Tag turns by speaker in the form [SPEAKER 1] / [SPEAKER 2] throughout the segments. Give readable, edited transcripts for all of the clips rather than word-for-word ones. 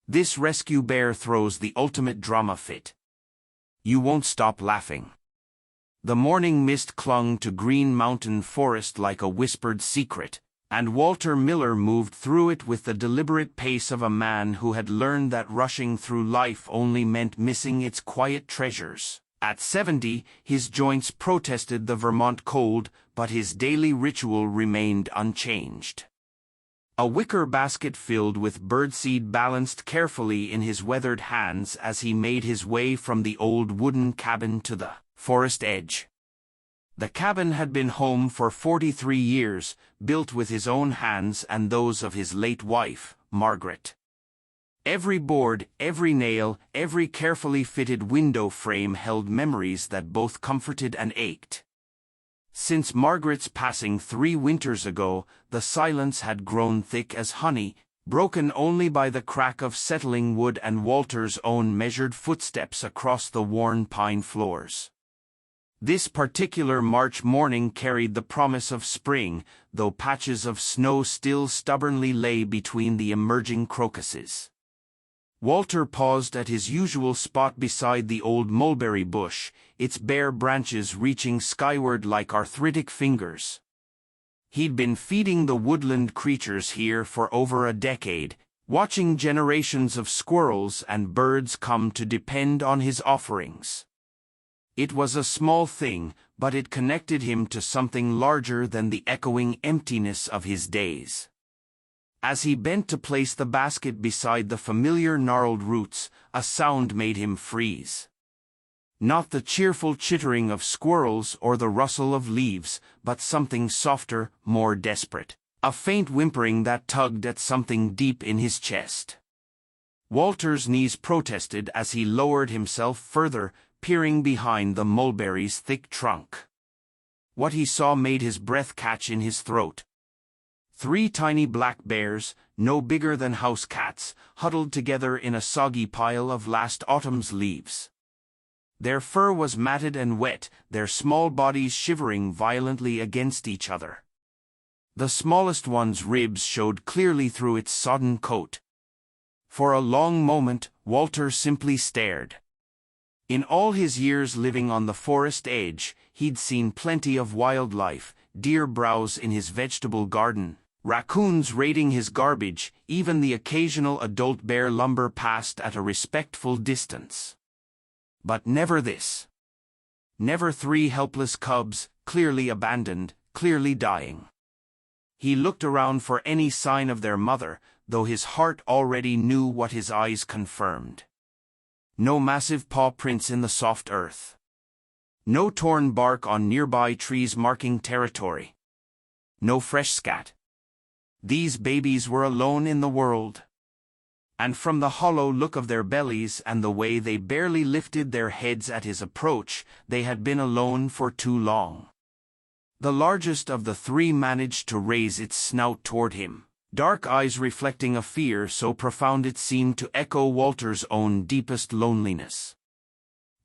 [SPEAKER 1] This rescue bear throws the ultimate drama fit. You won't stop laughing. The morning mist clung to Green Mountain Forest like a whispered secret, and Walter Miller moved through it with the deliberate pace of a man who had learned that rushing through life only meant missing its quiet treasures. At 70, his joints protested the Vermont cold, but his daily ritual remained unchanged. A wicker basket filled with birdseed balanced carefully in his weathered hands as he made his way from the old wooden cabin to the forest edge. The cabin had been home for 43 years, built with his own hands and those of his late wife, Margaret. Every board, every nail, every carefully fitted window frame held memories that both comforted and ached. Since Margaret's passing 3 winters ago, the silence had grown thick as honey, broken only by the crack of settling wood and Walter's own measured footsteps across the worn pine floors. This particular March morning carried the promise of spring, though patches of snow still stubbornly lay between the emerging crocuses. Walter paused at his usual spot beside the old mulberry bush, its bare branches reaching skyward like arthritic fingers. He'd been feeding the woodland creatures here for over a decade, watching generations of squirrels and birds come to depend on his offerings. It was a small thing, but it connected him to something larger than the echoing emptiness of his days. As he bent to place the basket beside the familiar gnarled roots, a sound made him freeze. Not the cheerful chittering of squirrels or the rustle of leaves, but something softer, more desperate. A faint whimpering that tugged at something deep in his chest. Walter's knees protested as he lowered himself further, peering behind the mulberry's thick trunk. What he saw made his breath catch in his throat. 3 tiny black bears, no bigger than house cats, huddled together in a soggy pile of last autumn's leaves. Their fur was matted and wet, their small bodies shivering violently against each other. The smallest one's ribs showed clearly through its sodden coat. For a long moment, Walter simply stared. In all his years living on the forest edge, he'd seen plenty of wildlife, deer browse in his vegetable garden, raccoons raiding his garbage, even the occasional adult bear lumber past at a respectful distance. But never this. Never 3 helpless cubs, clearly abandoned, clearly dying. He looked around for any sign of their mother, though his heart already knew what his eyes confirmed. No massive paw prints in the soft earth. No torn bark on nearby trees marking territory. No fresh scat. These babies were alone in the world. And from the hollow look of their bellies and the way they barely lifted their heads at his approach, they had been alone for too long. The largest of the 3 managed to raise its snout toward him, dark eyes reflecting a fear so profound it seemed to echo Walter's own deepest loneliness.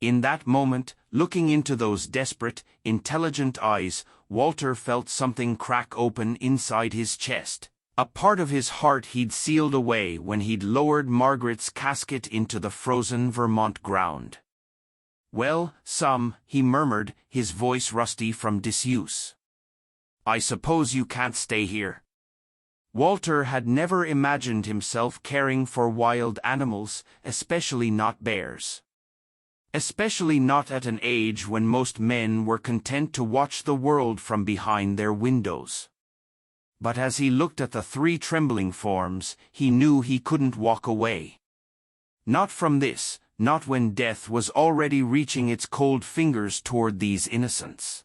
[SPEAKER 1] In that moment, looking into those desperate, intelligent eyes, Walter felt something crack open inside his chest. A part of his heart he'd sealed away when he'd lowered Margaret's casket into the frozen Vermont ground. "Well, he murmured, his voice rusty from disuse. "I suppose you can't stay here." Walter had never imagined himself caring for wild animals, especially not bears. Especially not at an age when most men were content to watch the world from behind their windows. But as he looked at the 3 trembling forms, he knew he couldn't walk away. Not from this, not when death was already reaching its cold fingers toward these innocents.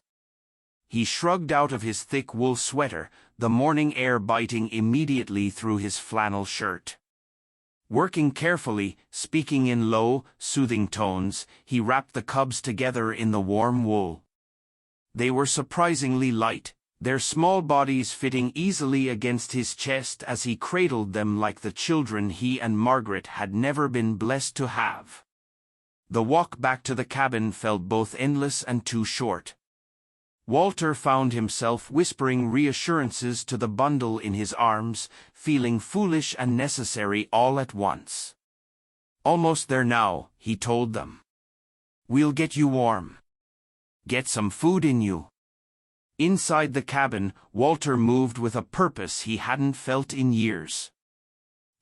[SPEAKER 1] He shrugged out of his thick wool sweater, the morning air biting immediately through his flannel shirt. Working carefully, speaking in low, soothing tones, he wrapped the cubs together in the warm wool. They were surprisingly light, their small bodies fitting easily against his chest as he cradled them like the children he and Margaret had never been blessed to have. The walk back to the cabin felt both endless and too short. Walter found himself whispering reassurances to the bundle in his arms, feeling foolish and necessary all at once. Almost there now, he told them. We'll get you warm. Get some food in you. Inside the cabin, Walter moved with a purpose he hadn't felt in years.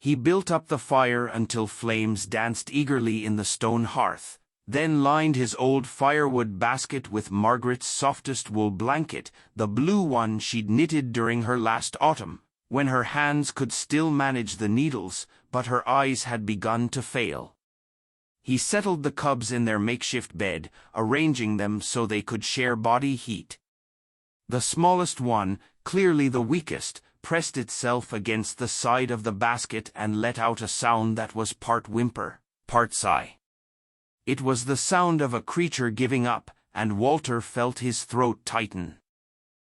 [SPEAKER 1] He built up the fire until flames danced eagerly in the stone hearth, then lined his old firewood basket with Margaret's softest wool blanket, the blue one she'd knitted during her last autumn, when her hands could still manage the needles, but her eyes had begun to fail. He settled the cubs in their makeshift bed, arranging them so they could share body heat. The smallest one, clearly the weakest, pressed itself against the side of the basket and let out a sound that was part whimper, part sigh. It was the sound of a creature giving up, and Walter felt his throat tighten.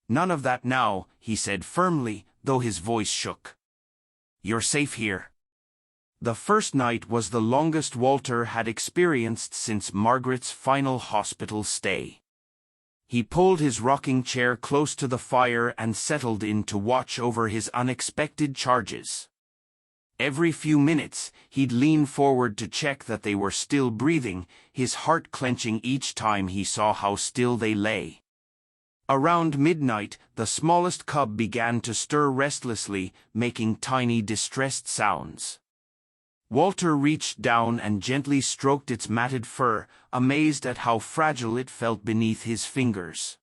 [SPEAKER 1] None of that now, he said firmly, though his voice shook. You're safe here. The first night was the longest Walter had experienced since Margaret's final hospital stay. He pulled his rocking chair close to the fire and settled in to watch over his unexpected charges. Every few minutes, he'd lean forward to check that they were still breathing, his heart clenching each time he saw how still they lay. Around midnight, the smallest cub began to stir restlessly, making tiny distressed sounds. Walter reached down and gently stroked its matted fur, amazed at how fragile it felt beneath his fingers.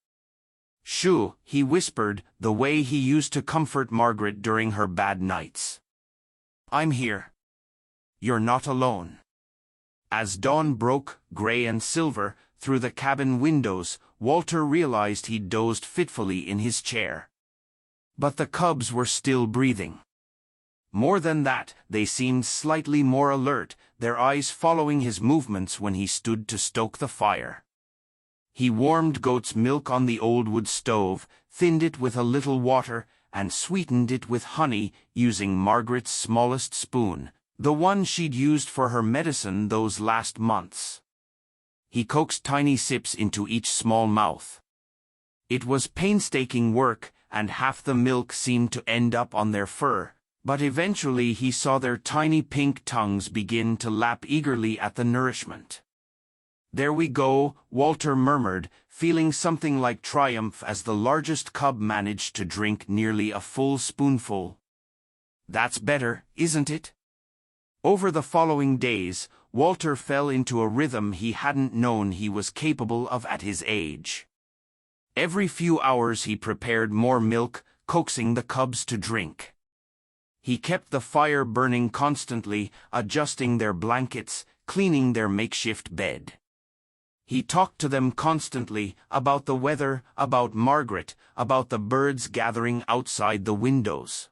[SPEAKER 1] "Shoo," he whispered, the way he used to comfort Margaret during her bad nights. "I'm here. You're not alone." As dawn broke, gray and silver, through the cabin windows, Walter realized he'd dozed fitfully in his chair. But the cubs were still breathing. More than that, they seemed slightly more alert, their eyes following his movements when he stood to stoke the fire. He warmed goat's milk on the old wood stove, thinned it with a little water, and sweetened it with honey, using Margaret's smallest spoon, the one she'd used for her medicine those last months. He coaxed tiny sips into each small mouth. It was painstaking work, and half the milk seemed to end up on their fur, but eventually he saw their tiny pink tongues begin to lap eagerly at the nourishment. "There we go," Walter murmured, feeling something like triumph as the largest cub managed to drink nearly a full spoonful. "That's better, isn't it?" Over the following days, Walter fell into a rhythm he hadn't known he was capable of at his age. Every few hours he prepared more milk, coaxing the cubs to drink. He kept the fire burning constantly, adjusting their blankets, cleaning their makeshift bed. He talked to them constantly, about the weather, about Margaret, about the birds gathering outside the windows.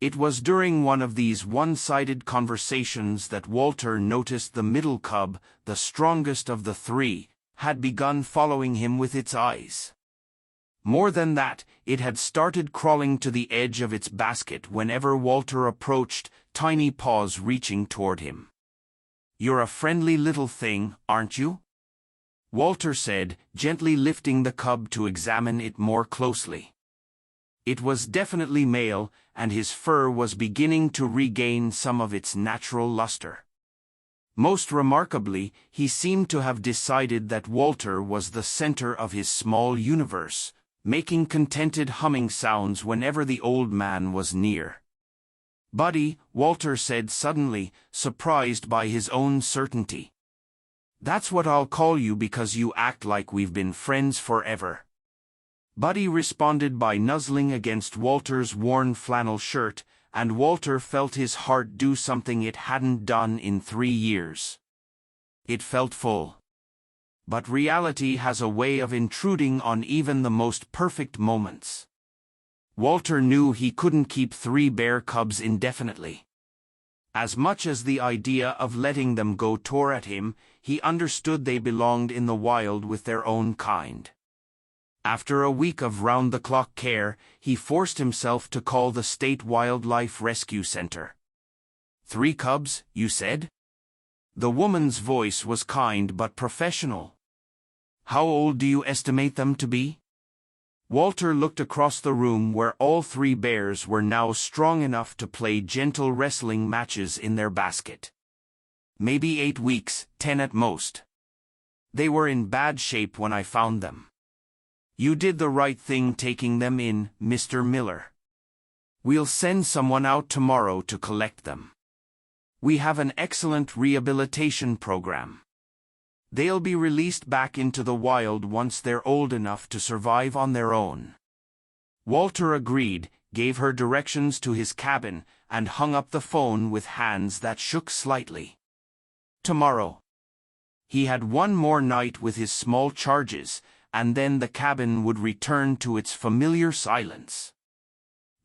[SPEAKER 1] It was during one of these one-sided conversations that Walter noticed the middle cub, the strongest of the three, had begun following him with its eyes. More than that, it had started crawling to the edge of its basket whenever Walter approached, tiny paws reaching toward him. "You're a friendly little thing, aren't you?" Walter said, gently lifting the cub to examine it more closely. It was definitely male, and his fur was beginning to regain some of its natural luster. Most remarkably, he seemed to have decided that Walter was the center of his small universe, making contented humming sounds whenever the old man was near. "Buddy," Walter said suddenly, surprised by his own certainty. "That's what I'll call you because you act like we've been friends forever." Buddy responded by nuzzling against Walter's worn flannel shirt, and Walter felt his heart do something it hadn't done in 3 years. It felt full. But reality has a way of intruding on even the most perfect moments. Walter knew he couldn't keep 3 bear cubs indefinitely. As much as the idea of letting them go tore at him, he understood they belonged in the wild with their own kind. After a week of round-the-clock care, he forced himself to call the State Wildlife Rescue Center. "3 cubs, you said?" The woman's voice was kind but professional. "How old do you estimate them to be?" Walter looked across the room where all 3 bears were now strong enough to play gentle wrestling matches in their basket. Maybe 8 weeks, 10 at most. They were in bad shape when I found them. You did the right thing taking them in, Mr. Miller. We'll send someone out tomorrow to collect them. We have an excellent rehabilitation program. They'll be released back into the wild once they're old enough to survive on their own. Walter agreed, gave her directions to his cabin, and hung up the phone with hands that shook slightly. Tomorrow. He had one more night with his small charges, and then the cabin would return to its familiar silence.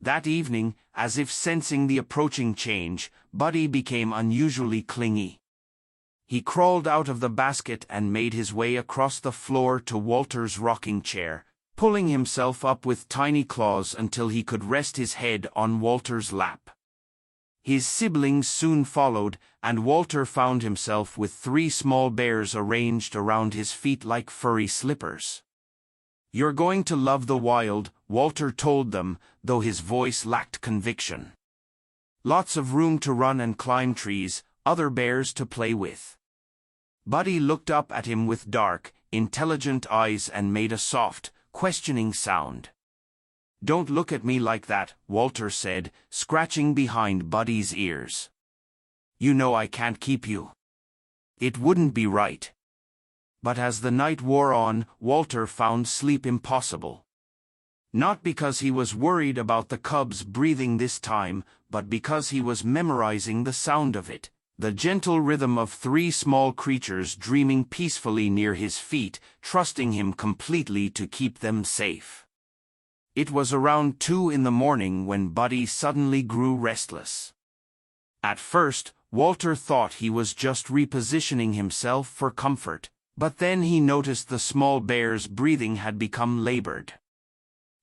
[SPEAKER 1] That evening, as if sensing the approaching change, Buddy became unusually clingy. He crawled out of the basket and made his way across the floor to Walter's rocking chair, pulling himself up with tiny claws until he could rest his head on Walter's lap. His siblings soon followed, and Walter found himself with 3 small bears arranged around his feet like furry slippers. You're going to love the wild, Walter told them, though his voice lacked conviction. Lots of room to run and climb trees, other bears to play with. Buddy looked up at him with dark, intelligent eyes and made a soft, questioning sound. Don't look at me like that, Walter said, scratching behind Buddy's ears. You know I can't keep you. It wouldn't be right. But as the night wore on, Walter found sleep impossible. Not because he was worried about the cubs breathing this time, but because he was memorizing the sound of it, the gentle rhythm of 3 small creatures dreaming peacefully near his feet, trusting him completely to keep them safe. It was around 2 in the morning when Buddy suddenly grew restless. At first, Walter thought he was just repositioning himself for comfort, but then he noticed the small bear's breathing had become labored.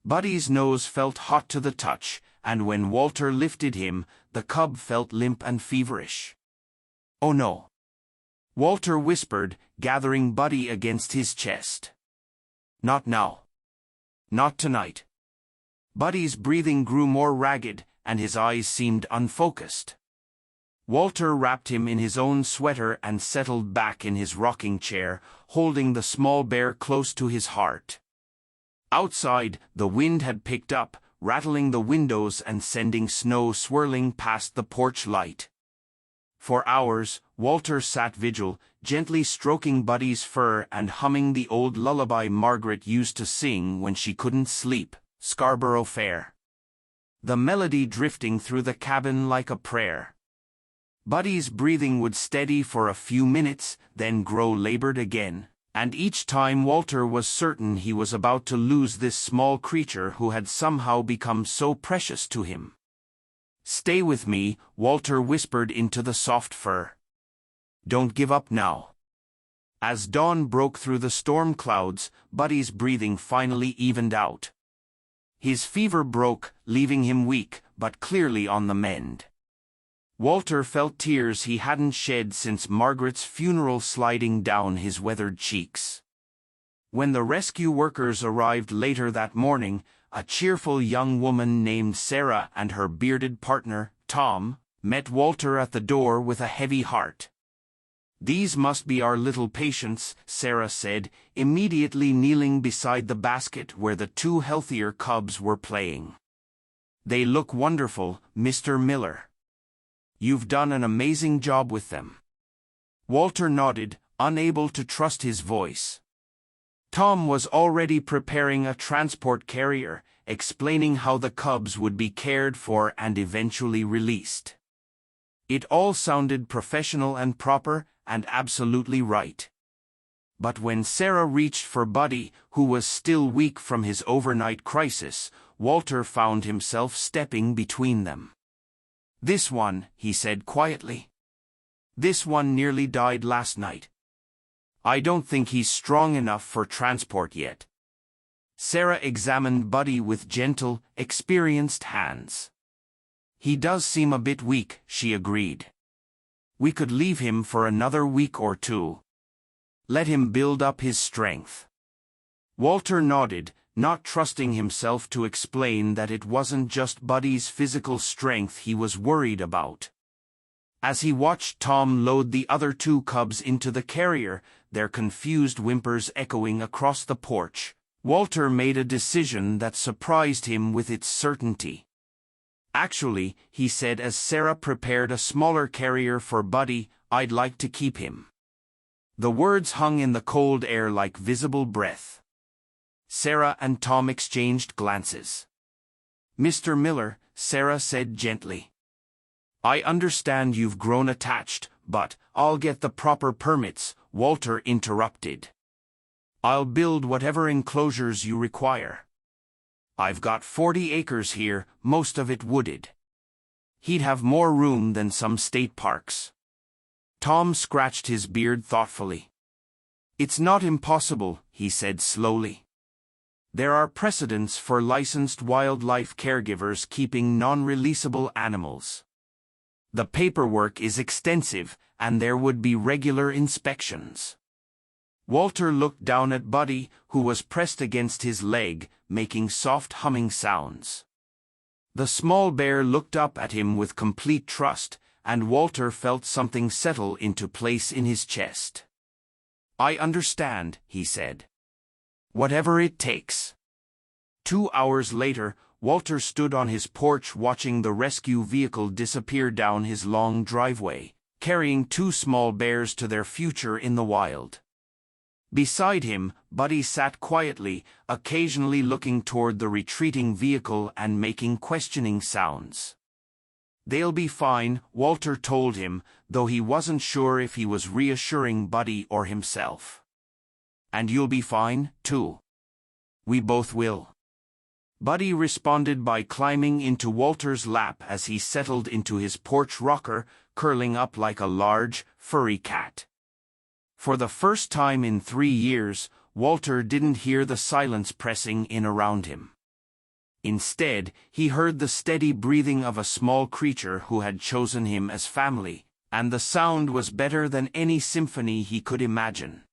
[SPEAKER 1] Buddy's nose felt hot to the touch, and when Walter lifted him, the cub felt limp and feverish. Oh no! Walter whispered, gathering Buddy against his chest. Not now. Not tonight. Buddy's breathing grew more ragged, and his eyes seemed unfocused. Walter wrapped him in his own sweater and settled back in his rocking chair, holding the small bear close to his heart. Outside, the wind had picked up, rattling the windows and sending snow swirling past the porch light. For hours, Walter sat vigil, gently stroking Buddy's fur and humming the old lullaby Margaret used to sing when she couldn't sleep, Scarborough Fair. The melody drifting through the cabin like a prayer. Buddy's breathing would steady for a few minutes, then grow labored again, and each time Walter was certain he was about to lose this small creature who had somehow become so precious to him. Stay with me, Walter whispered into the soft fur. Don't give up now. As dawn broke through the storm clouds, Buddy's breathing finally evened out. His fever broke, leaving him weak, but clearly on the mend. Walter felt tears he hadn't shed since Margaret's funeral sliding down his weathered cheeks. When the rescue workers arrived later that morning, a cheerful young woman named Sarah and her bearded partner, Tom, met Walter at the door with a heavy heart. These must be our little patients, Sarah said, immediately kneeling beside the basket where the 2 healthier cubs were playing. They look wonderful, Mr. Miller. You've done an amazing job with them. Walter nodded, unable to trust his voice. Tom was already preparing a transport carrier, explaining how the cubs would be cared for and eventually released. It all sounded professional and proper, and absolutely right. But when Sarah reached for Buddy, who was still weak from his overnight crisis, Walter found himself stepping between them. This one, he said quietly. This one nearly died last night. I don't think he's strong enough for transport yet. Sarah examined Buddy with gentle, experienced hands. He does seem a bit weak, she agreed. We could leave him for another week or 2. Let him build up his strength. Walter nodded, not trusting himself to explain that it wasn't just Buddy's physical strength he was worried about. As he watched Tom load the other two cubs into the carrier, their confused whimpers echoing across the porch, Walter made a decision that surprised him with its certainty. "Actually," he said as Sarah prepared a smaller carrier for Buddy, "I'd like to keep him." The words hung in the cold air like visible breath. Sarah and Tom exchanged glances. "Mr. Miller," Sarah said gently, "I understand you've grown attached, but I'll get the proper permits," Walter interrupted. "I'll build whatever enclosures you require. I've got 40 acres here, most of it wooded. He'd have more room than some state parks." Tom scratched his beard thoughtfully. "It's not impossible," he said slowly. "There are precedents for licensed wildlife caregivers keeping non-releasable animals. The paperwork is extensive, and there would be regular inspections." Walter looked down at Buddy, who was pressed against his leg, making soft humming sounds. The small bear looked up at him with complete trust, and Walter felt something settle into place in his chest. "I understand," he said. "Whatever it takes." 2 hours later, Walter stood on his porch watching the rescue vehicle disappear down his long driveway, carrying two small bears to their future in the wild. Beside him, Buddy sat quietly, occasionally looking toward the retreating vehicle and making questioning sounds. "They'll be fine," Walter told him, though he wasn't sure if he was reassuring Buddy or himself. "And you'll be fine, too." "We both will." Buddy responded by climbing into Walter's lap as he settled into his porch rocker, curling up like a large, furry cat. For the first time in 3 years, Walter didn't hear the silence pressing in around him. Instead, he heard the steady breathing of a small creature who had chosen him as family, and the sound was better than any symphony he could imagine.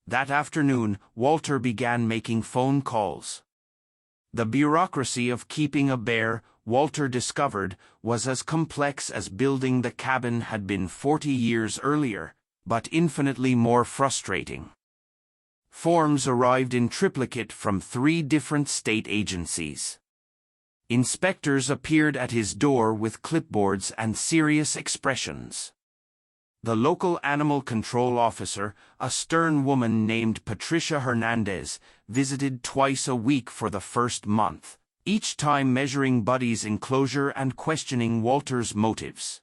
[SPEAKER 1] That afternoon, Walter began making phone calls. The bureaucracy of keeping a bear, Walter discovered, was as complex as building the cabin had been 40 years earlier, but infinitely more frustrating. Forms arrived in triplicate from 3 different state agencies. Inspectors appeared at his door with clipboards and serious expressions. The local animal control officer, a stern woman named Patricia Hernandez, visited twice a week for the first month, each time measuring Buddy's enclosure and questioning Walter's motives.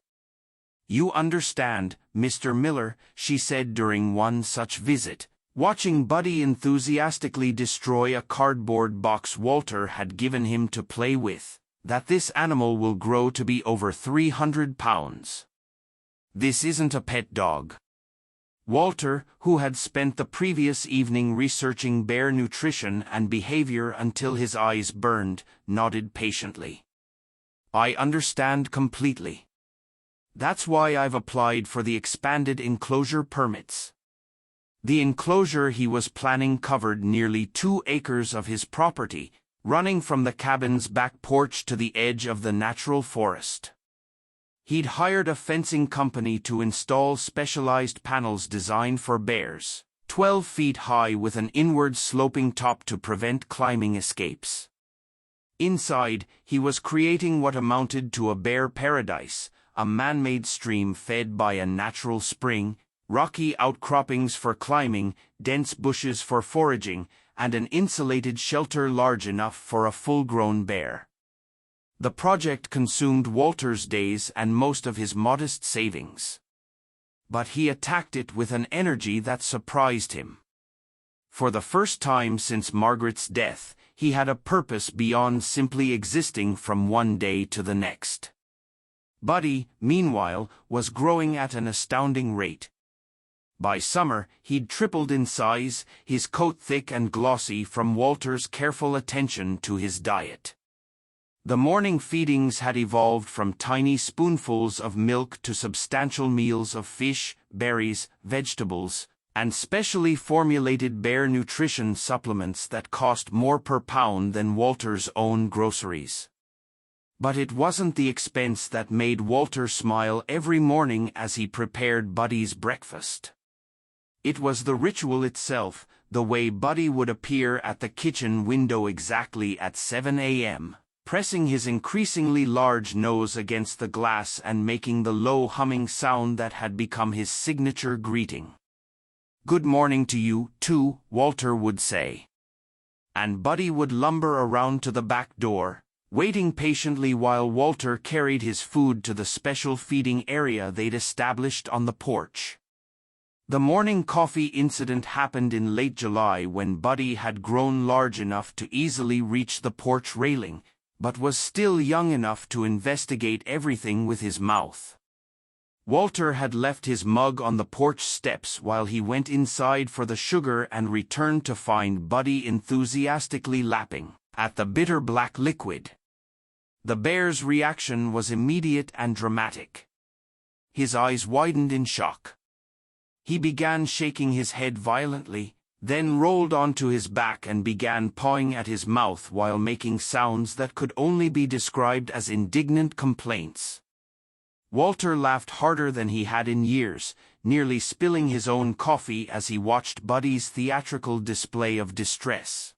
[SPEAKER 1] "You understand, Mr. Miller," she said during one such visit, watching Buddy enthusiastically destroy a cardboard box Walter had given him to play with, "that this animal will grow to be over 300 pounds. This isn't a pet dog." Walter, who had spent the previous evening researching bear nutrition and behavior until his eyes burned, nodded patiently. "I understand completely. That's why I've applied for the expanded enclosure permits." The enclosure he was planning covered nearly 2 acres of his property, running from the cabin's back porch to the edge of the natural forest. He'd hired a fencing company to install specialized panels designed for bears, 12 feet high with an inward-sloping top to prevent climbing escapes. Inside, he was creating what amounted to a bear paradise, a man-made stream fed by a natural spring, rocky outcroppings for climbing, dense bushes for foraging, and an insulated shelter large enough for a full-grown bear. The project consumed Walter's days and most of his modest savings. But he attacked it with an energy that surprised him. For the first time since Margaret's death, he had a purpose beyond simply existing from one day to the next. Buddy, meanwhile, was growing at an astounding rate. By summer, he'd tripled in size, his coat thick and glossy from Walter's careful attention to his diet. The morning feedings had evolved from tiny spoonfuls of milk to substantial meals of fish, berries, vegetables, and specially formulated bear nutrition supplements that cost more per pound than Walter's own groceries. But it wasn't the expense that made Walter smile every morning as he prepared Buddy's breakfast. It was the ritual itself, the way Buddy would appear at the kitchen window exactly at 7 a.m., pressing his increasingly large nose against the glass and making the low humming sound that had become his signature greeting. "Good morning to you, too," Walter would say. And Buddy would lumber around to the back door, waiting patiently while Walter carried his food to the special feeding area they'd established on the porch. The morning coffee incident happened in late July when Buddy had grown large enough to easily reach the porch railing, but was still young enough to investigate everything with his mouth. Walter had left his mug on the porch steps while he went inside for the sugar and returned to find Buddy enthusiastically lapping at the bitter black liquid. The bear's reaction was immediate and dramatic. His eyes widened in shock. He began shaking his head violently, then rolled onto his back and began pawing at his mouth while making sounds that could only be described as indignant complaints. Walter laughed harder than he had in years, nearly spilling his own coffee as he watched Buddy's theatrical display of distress.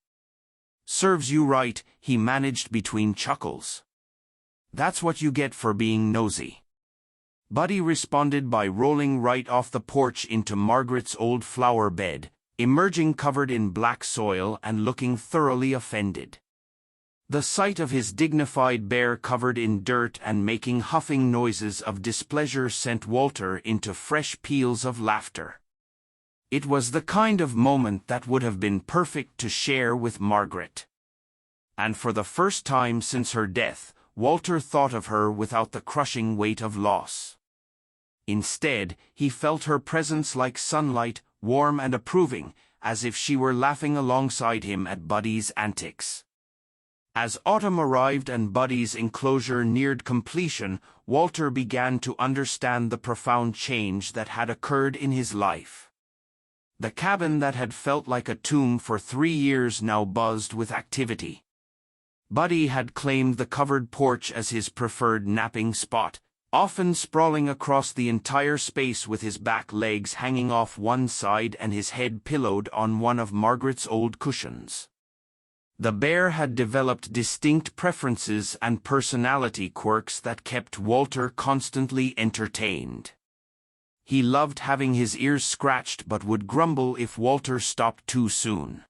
[SPEAKER 1] "Serves you right," he managed between chuckles. "That's what you get for being nosy." Buddy responded by rolling right off the porch into Margaret's old flower bed, emerging covered in black soil and looking thoroughly offended. The sight of his dignified bear covered in dirt and making huffing noises of displeasure sent Walter into fresh peals of laughter. It was the kind of moment that would have been perfect to share with Margaret. And for the first time since her death, Walter thought of her without the crushing weight of loss. Instead, he felt her presence like sunlight, warm and approving, as if she were laughing alongside him at Buddy's antics. As autumn arrived and Buddy's enclosure neared completion, Walter began to understand the profound change that had occurred in his life. The cabin that had felt like a tomb for 3 years now buzzed with activity. Buddy had claimed the covered porch as his preferred napping spot, often sprawling across the entire space with his back legs hanging off one side and his head pillowed on one of Margaret's old cushions. The bear had developed distinct preferences and personality quirks that kept Walter constantly entertained. He loved having his ears scratched but would grumble if Walter stopped too soon.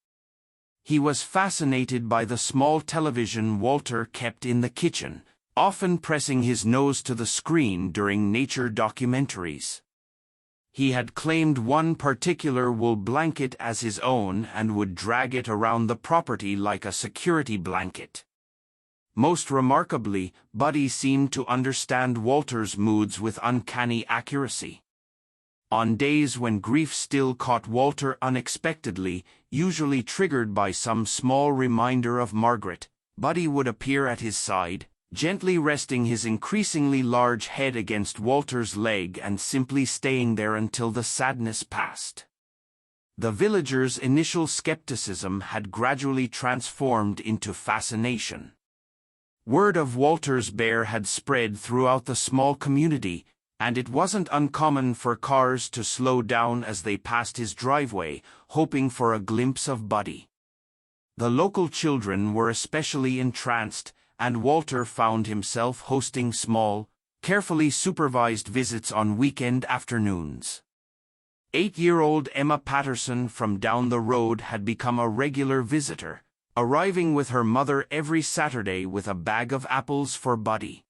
[SPEAKER 1] He was fascinated by the small television Walter kept in the kitchen, often pressing his nose to the screen during nature documentaries. He had claimed one particular wool blanket as his own and would drag it around the property like a security blanket. Most remarkably, Buddy seemed to understand Walter's moods with uncanny accuracy. On days when grief still caught Walter unexpectedly, usually triggered by some small reminder of Margaret, Buddy would appear at his side, gently resting his increasingly large head against Walter's leg and simply staying there until the sadness passed. The villagers' initial skepticism had gradually transformed into fascination. Word of Walter's bear had spread throughout the small community, and it wasn't uncommon for cars to slow down as they passed his driveway, hoping for a glimpse of Buddy. The local children were especially entranced, and Walter found himself hosting small, carefully supervised visits on weekend afternoons. 8-year-old Emma Patterson from down the road had become a regular visitor, arriving with her mother every Saturday with a bag of apples for Buddy.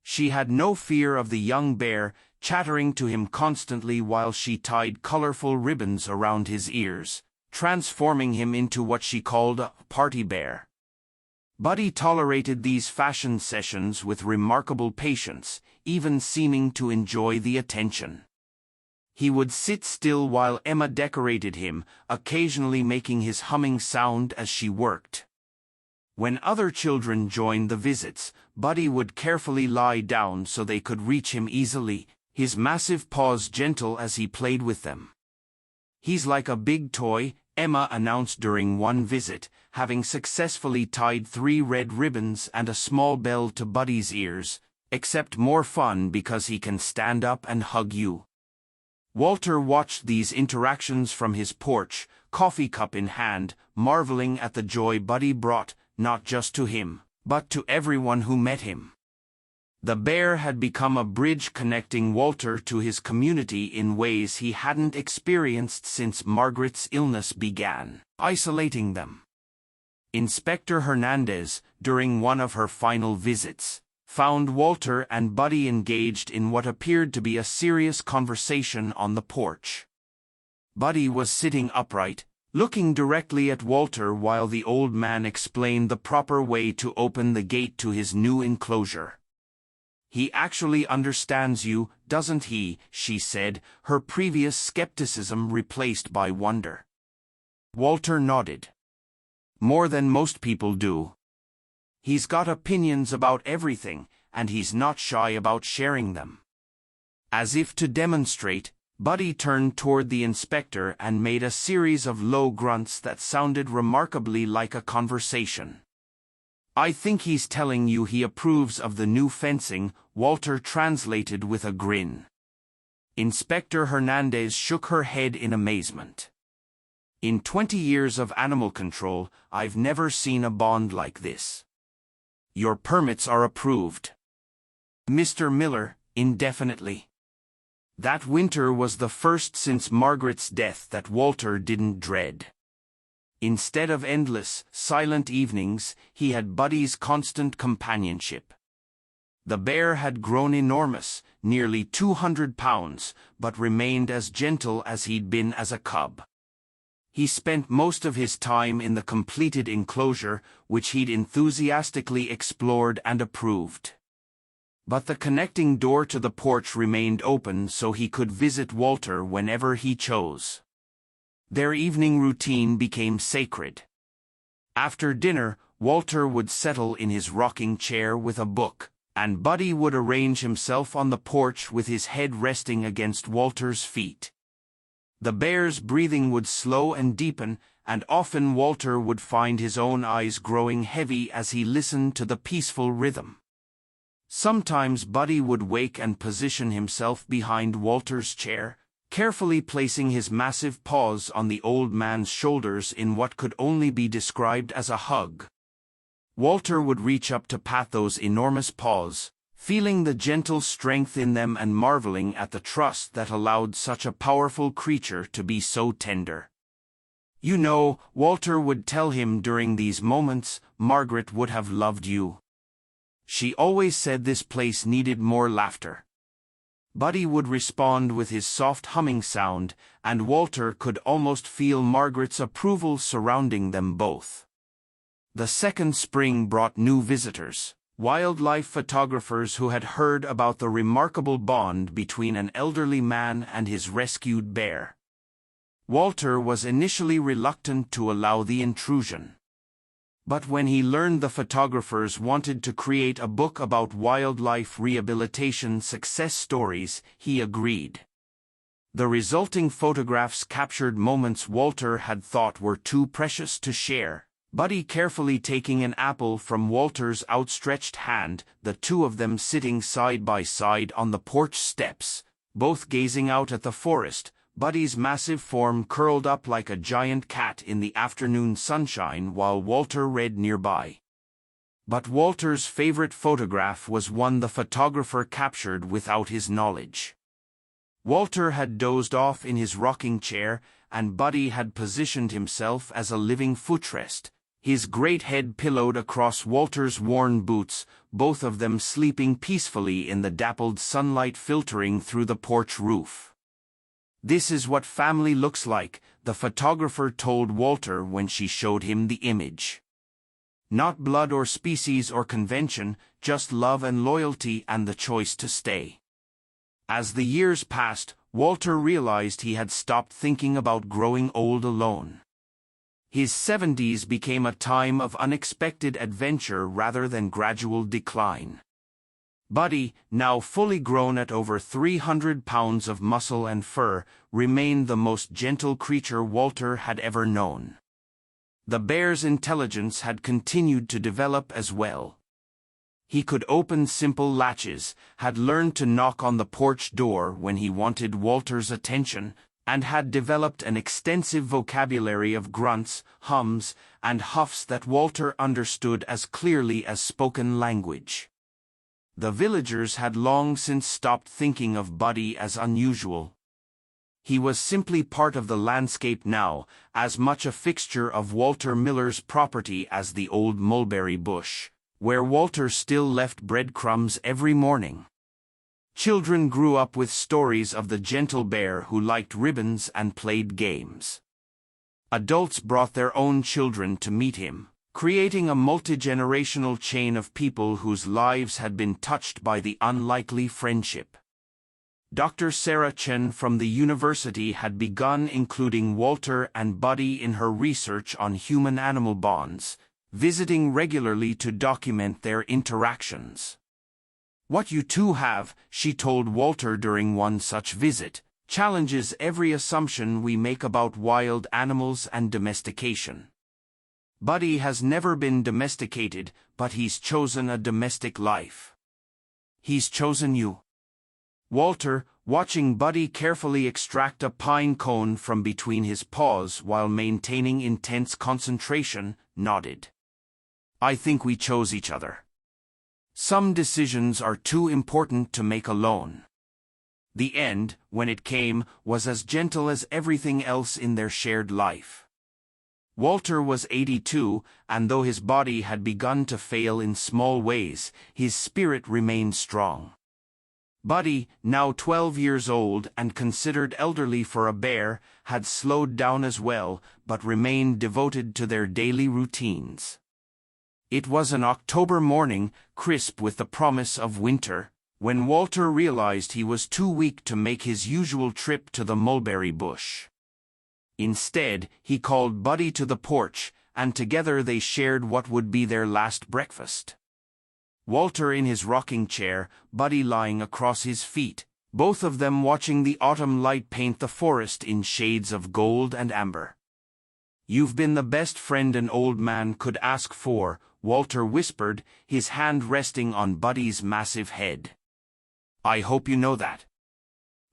[SPEAKER 1] She had no fear of the young bear, chattering to him constantly while she tied colorful ribbons around his ears, transforming him into what she called a party bear. Buddy tolerated these fashion sessions with remarkable patience, even seeming to enjoy the attention. He would sit still while Emma decorated him, occasionally making his humming sound as she worked. When other children joined the visits, Buddy would carefully lie down so they could reach him easily, his massive paws gentle as he played with them. "He's like a big toy," Emma announced during one visit, having successfully tied 3 red ribbons and a small bell to Buddy's ears, except more fun because he can stand up and hug you. Walter watched these interactions from his porch, coffee cup in hand, marveling at the joy Buddy brought, not just to him, but to everyone who met him. The bear had become a bridge connecting Walter to his community in ways he hadn't experienced since Margaret's illness began, isolating them. Inspector Hernandez, during one of her final visits, found Walter and Buddy engaged in what appeared to be a serious conversation on the porch. Buddy was sitting upright, looking directly at Walter while the old man explained the proper way to open the gate to his new enclosure. "He actually understands you, doesn't he?" she said, her previous skepticism replaced by wonder. Walter nodded. "More than most people do. He's got opinions about everything, and he's not shy about sharing them." As if to demonstrate, Buddy turned toward the inspector and made a series of low grunts that sounded remarkably like a conversation. "I think he's telling you he approves of the new fencing," Walter translated with a grin. Inspector Hernandez shook her head in amazement. "In 20 years of animal control, I've never seen a bond like this. Your permits are approved, Mr. Miller, indefinitely." That winter was the first since Margaret's death that Walter didn't dread. Instead of endless, silent evenings, he had Buddy's constant companionship. The bear had grown enormous, nearly 200 pounds, but remained as gentle as he'd been as a cub. He spent most of his time in the completed enclosure, which he'd enthusiastically explored and approved. But the connecting door to the porch remained open so he could visit Walter whenever he chose. Their evening routine became sacred. After dinner, Walter would settle in his rocking chair with a book, and Buddy would arrange himself on the porch with his head resting against Walter's feet. The bear's breathing would slow and deepen, and often Walter would find his own eyes growing heavy as he listened to the peaceful rhythm. Sometimes Buddy would wake and position himself behind Walter's chair, carefully placing his massive paws on the old man's shoulders in what could only be described as a hug. Walter would reach up to pat those enormous paws, feeling the gentle strength in them and marveling at the trust that allowed such a powerful creature to be so tender. "You know," Walter would tell him during these moments, "Margaret would have loved you. She always said this place needed more laughter." Buddy would respond with his soft humming sound, and Walter could almost feel Margaret's approval surrounding them both. The second spring brought new visitors, wildlife photographers who had heard about the remarkable bond between an elderly man and his rescued bear. Walter was initially reluctant to allow the intrusion. But when he learned the photographers wanted to create a book about wildlife rehabilitation success stories, he agreed. The resulting photographs captured moments Walter had thought were too precious to share. Buddy carefully taking an apple from Walter's outstretched hand, the two of them sitting side by side on the porch steps, both gazing out at the forest, Buddy's massive form curled up like a giant cat in the afternoon sunshine while Walter read nearby. But Walter's favorite photograph was one the photographer captured without his knowledge. Walter had dozed off in his rocking chair, and Buddy had positioned himself as a living footrest, his great head pillowed across Walter's worn boots, both of them sleeping peacefully in the dappled sunlight filtering through the porch roof. "This is what family looks like," the photographer told Walter when she showed him the image. "Not blood or species or convention, just love and loyalty and the choice to stay." As the years passed, Walter realized he had stopped thinking about growing old alone. His 70s became a time of unexpected adventure rather than gradual decline. Buddy, now fully grown at over 300 pounds of muscle and fur, remained the most gentle creature Walter had ever known. The bear's intelligence had continued to develop as well. He could open simple latches, had learned to knock on the porch door when he wanted Walter's attention, and had developed an extensive vocabulary of grunts, hums, and huffs that Walter understood as clearly as spoken language. The villagers had long since stopped thinking of Buddy as unusual. He was simply part of the landscape now, as much a fixture of Walter Miller's property as the old mulberry bush, where Walter still left breadcrumbs every morning. Children grew up with stories of the gentle bear who liked ribbons and played games. Adults brought their own children to meet him, creating a multi-generational chain of people whose lives had been touched by the unlikely friendship. Dr. Sarah Chen from the university had begun including Walter and Buddy in her research on human-animal bonds, visiting regularly to document their interactions. "What you two have," she told Walter during one such visit, "challenges every assumption we make about wild animals and domestication. Buddy has never been domesticated, but he's chosen a domestic life." "He's chosen you?" Walter, watching Buddy carefully extract a pine cone from between his paws while maintaining intense concentration, nodded. "I think we chose each other. Some decisions are too important to make alone." The end, when it came, was as gentle as everything else in their shared life. Walter was 82, and though his body had begun to fail in small ways, his spirit remained strong. Buddy, now 12 years old and considered elderly for a bear, had slowed down as well, but remained devoted to their daily routines. It was an October morning, crisp with the promise of winter, when Walter realized he was too weak to make his usual trip to the mulberry bush. Instead, he called Buddy to the porch, and together they shared what would be their last breakfast. Walter in his rocking chair, Buddy lying across his feet, both of them watching the autumn light paint the forest in shades of gold and amber. "You've been the best friend an old man could ask for," Walter whispered, his hand resting on Buddy's massive head. "I hope you know that."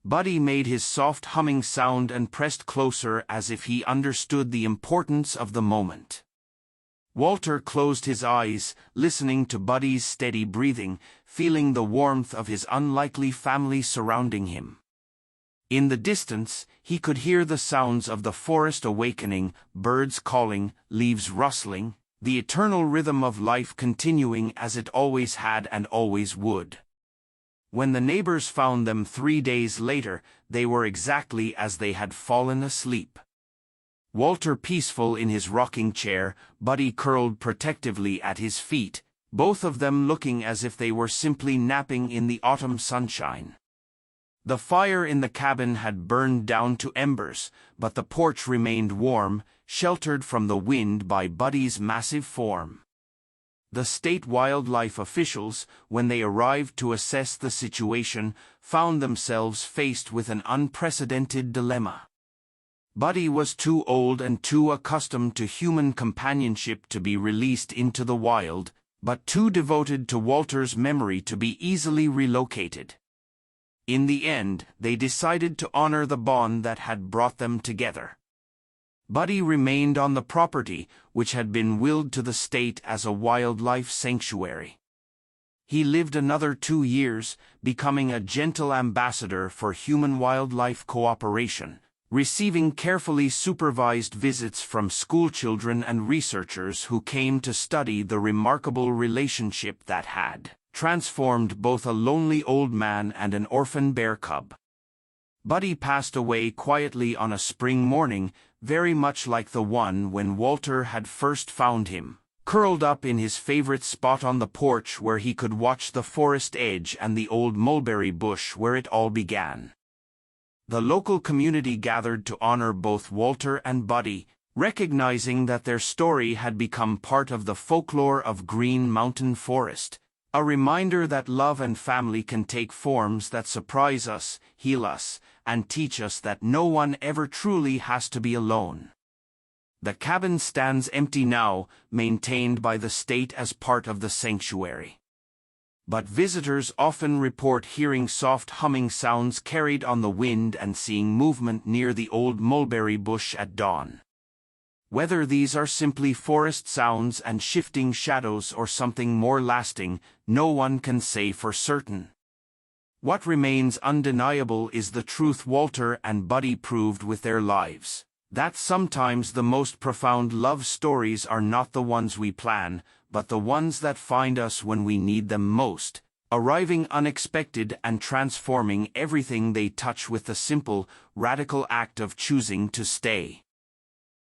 [SPEAKER 1] Buddy made his soft humming sound and pressed closer as if he understood the importance of the moment. Walter closed his eyes, listening to Buddy's steady breathing, feeling the warmth of his unlikely family surrounding him. In the distance, he could hear the sounds of the forest awakening, birds calling, leaves rustling, the eternal rhythm of life continuing as it always had and always would. When the neighbors found them 3 days later, they were exactly as they had fallen asleep. Walter peaceful in his rocking chair, Buddy curled protectively at his feet, both of them looking as if they were simply napping in the autumn sunshine. The fire in the cabin had burned down to embers, but the porch remained warm, sheltered from the wind by Buddy's massive form. The state wildlife officials, when they arrived to assess the situation, found themselves faced with an unprecedented dilemma. Buddy was too old and too accustomed to human companionship to be released into the wild, but too devoted to Walter's memory to be easily relocated. In the end, they decided to honor the bond that had brought them together. Buddy remained on the property, which had been willed to the state as a wildlife sanctuary. He lived another 2 years, becoming a gentle ambassador for human-wildlife cooperation, receiving carefully supervised visits from schoolchildren and researchers who came to study the remarkable relationship that had transformed both a lonely old man and an orphan bear cub. Buddy passed away quietly on a spring morning, very much like the one when Walter had first found him, curled up in his favorite spot on the porch where he could watch the forest edge and the old mulberry bush where it all began. The local community gathered to honor both Walter and Buddy, recognizing that their story had become part of the folklore of Green Mountain Forest, a reminder that love and family can take forms that surprise us, heal us, and teach us that no one ever truly has to be alone. The cabin stands empty now, maintained by the state as part of the sanctuary. But visitors often report hearing soft humming sounds carried on the wind and seeing movement near the old mulberry bush at dawn. Whether these are simply forest sounds and shifting shadows or something more lasting, no one can say for certain. What remains undeniable is the truth Walter and Buddy proved with their lives. That sometimes the most profound love stories are not the ones we plan, but the ones that find us when we need them most, arriving unexpected and transforming everything they touch with the simple, radical act of choosing to stay.